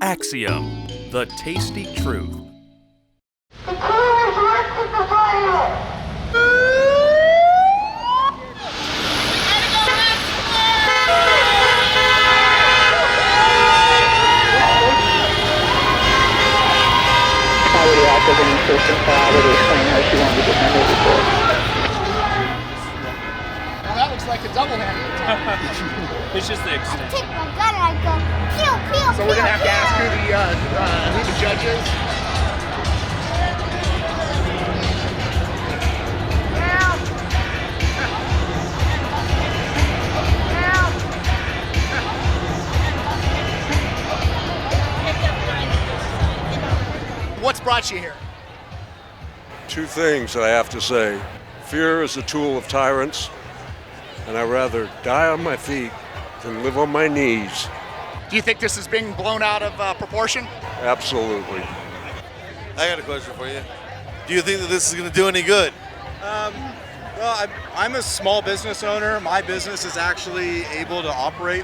Axiom, the tasty truth. The killers lifted the fire! Already activating system, so I already explained how she wanted to get my movie report. Well, that looks like a double hand. It's just the extent. I take my gun and I go, pew, pew, So we're going to have to ask who the judge is. What's brought you here? Two things I have to say. Fear is a tool of tyrants, and I'd rather die on my feet than live on my knees. Do you think this is being blown out of proportion? Absolutely. I got a question for you. Do you think that this is going to do any good? Well, I'm a small business owner. My business is actually able to operate.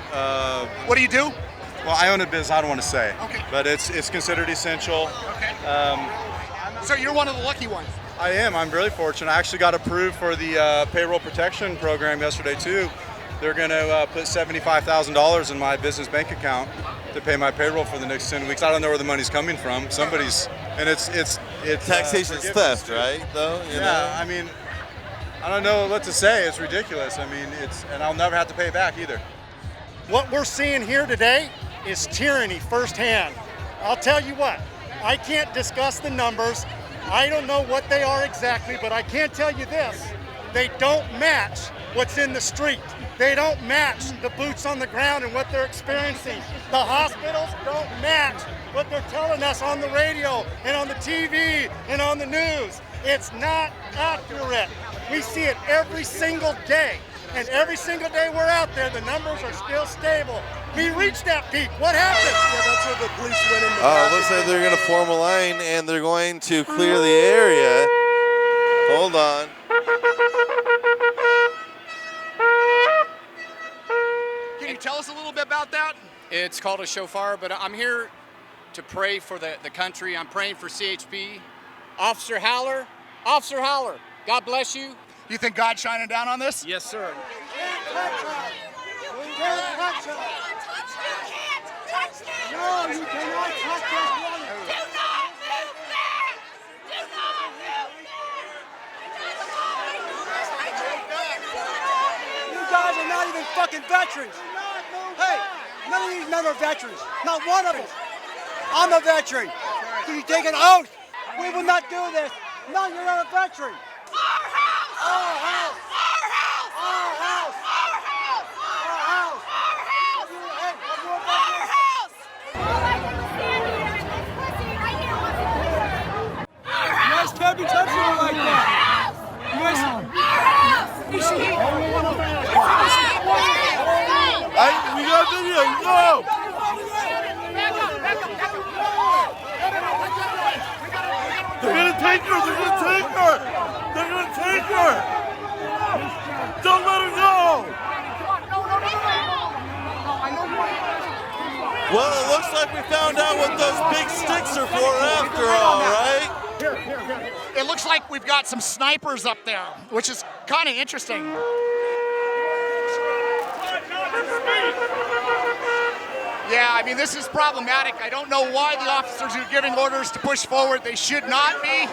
What do you do? Well, I own a business. I don't want to say. Okay. But it's considered essential. Okay. So you're one of the lucky ones. I am. I'm really fortunate. I actually got approved for the payroll protection program yesterday too. They're going to put $75,000 in my business bank account to pay my payroll for the next 10 weeks. I don't know where the money's coming from. Somebody's, and it's Taxation is theft, right? Though. You know? I mean, I don't know what to say. It's ridiculous. I mean, and I'll never have to pay it back either. What we're seeing here today is tyranny firsthand. I'll tell you what, I can't discuss the numbers. I don't know what they are exactly, but I can tell you this. They don't match what's in the street. They don't match the boots on the ground and what they're experiencing. The hospitals don't match what they're telling us on the radio and on the TV and on the news. It's not accurate. We see it every single day. And every single day we're out there, the numbers are still stable. We reached that peak. What happened? Yeah, that's where the police went in. Looks like they're going to form a line and they're going to clear the area. Hold on. Can you tell us a little bit about that? It's called a shofar, but I'm here to pray for the country. I'm praying for CHP. Officer Haller, God bless you. You think God's shining down on this? Yes, sir. No, you cannot touch this woman. Do not move there! Do not move there! You guys are not even fucking veterans. Hey, none of these men are veterans. Not one of them. I'm a veteran. Do you take an oath? We will not do this. No, you're not a veteran. Our house! Our house! Our house! Our house! Our house! Our house! Our house! Hey, are you a Our veteran? house! All I can stand here and this pussy right here wants to do it. Our house! You guys can't be touching her like that. You guys... Our house! We got video. Go. They're gonna take her. They're gonna take her. They're gonna take her. Don't let her go. Well, it looks like we found out what those big sticks are for after all, right? It looks like we've got some snipers up there, which is kind of interesting. Yeah, I mean, this is problematic. I don't know why the officers are giving orders to push forward. They should not be.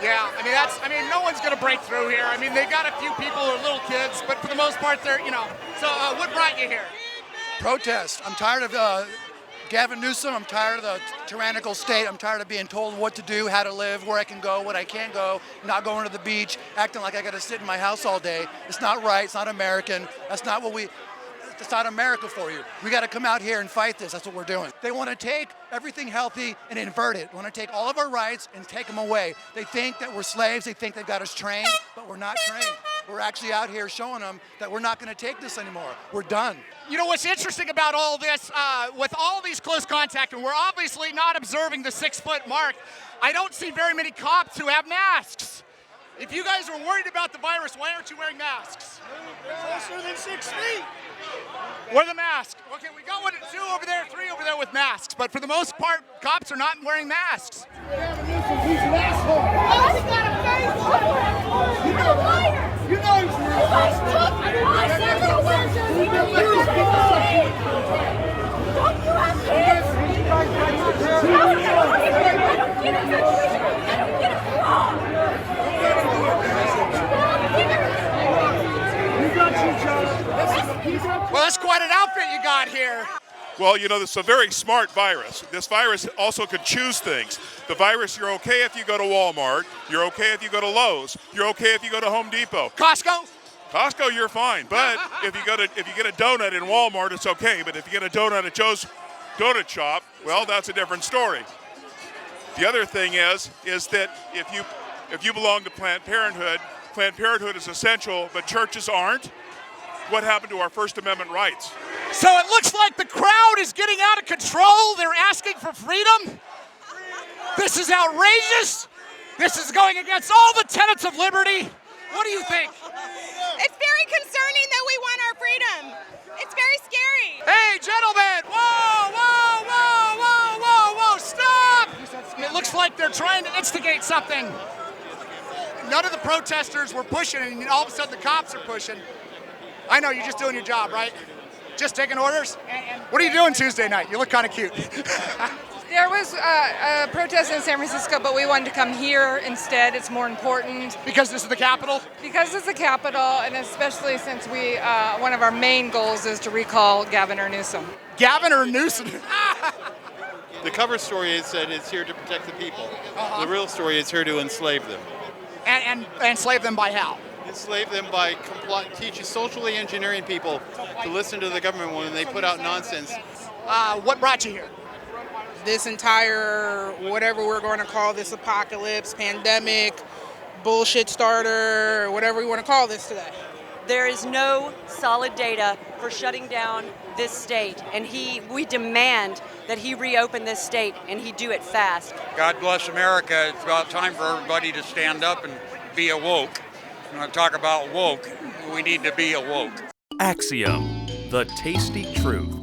Yeah, I mean, no one's going to break through here. I mean, they got a few people who are little kids, but for the most part, they're, So what brought you here? Protest. I'm tired of Gavin Newsome. I'm tired of the tyrannical state. I'm tired of being told what to do, how to live, where I can go, what I can't go, not going to the beach, acting like I got to sit in my house all day. It's not right. It's not American. That's not what it's not America for you. We got to come out here and fight this. That's what we're doing. They want to take everything healthy and invert it. They want to take all of our rights and take them away. They think that we're slaves. They think they've got us trained, but we're not trained. We're actually out here showing them that we're not going to take this anymore. We're done. You know what's interesting about all this, with all these close contact, and we're obviously not observing the 6 foot mark, I don't see very many cops who have masks. If you guys are worried about the virus, why aren't you wearing masks? Closer than 6 feet. Wear the mask. Okay, we got 1, 2 over there, 3 over there with masks, but for the most part, cops are not wearing masks. He's an asshole. Oh, he got a face. He's a liar. You know he's an asshole. Don't you have kids? I don't get it. I don't get it wrong. Well, that's quite an outfit you got here. Well, you know, this is a very smart virus. This virus also can choose things. The virus, you're okay if you go to Walmart. You're okay if you go to Lowe's. You're okay if you go to Home Depot. Costco? Costco, you're fine. But if you get a donut in Walmart, it's okay. But if you get a donut at Joe's Donut Shop, well, that's a different story. The other thing is that if you belong to Planned Parenthood is essential, but churches aren't. What happened to our First Amendment rights? So it looks like the crowd is getting out of control. They're asking for freedom. This is outrageous. This is going against all the tenets of liberty. What do you think? It's very concerning that we want our freedom. It's very scary. Hey, gentlemen! Whoa, whoa, whoa, whoa, whoa, whoa! Stop! It looks like they're trying to instigate something. None of the protesters were pushing, and all of a sudden the cops are pushing. I know, you're just doing your job, right? Just taking orders? What are you doing Tuesday night? You look kind of cute. There was a protest in San Francisco, but we wanted to come here instead. It's more important. Because this is the capital? Because it's the capital, and especially since one of our main goals is to recall Governor Newsome. Governor Newsome? The cover story is that it's here to protect the people. The real story is here to enslave them. And enslave them by how? Enslave them by teaching, socially engineering people to listen to the government when they put out nonsense. What brought you here? This entire, whatever we're going to call this apocalypse, pandemic, bullshit starter, whatever we want to call this today. There is no solid data for shutting down this state, and we demand that he reopen this state, and he do it fast. God bless America. It's about time for everybody to stand up and be awoke. When I talk about woke, we need to be awoke. Axiom, the tasty truth.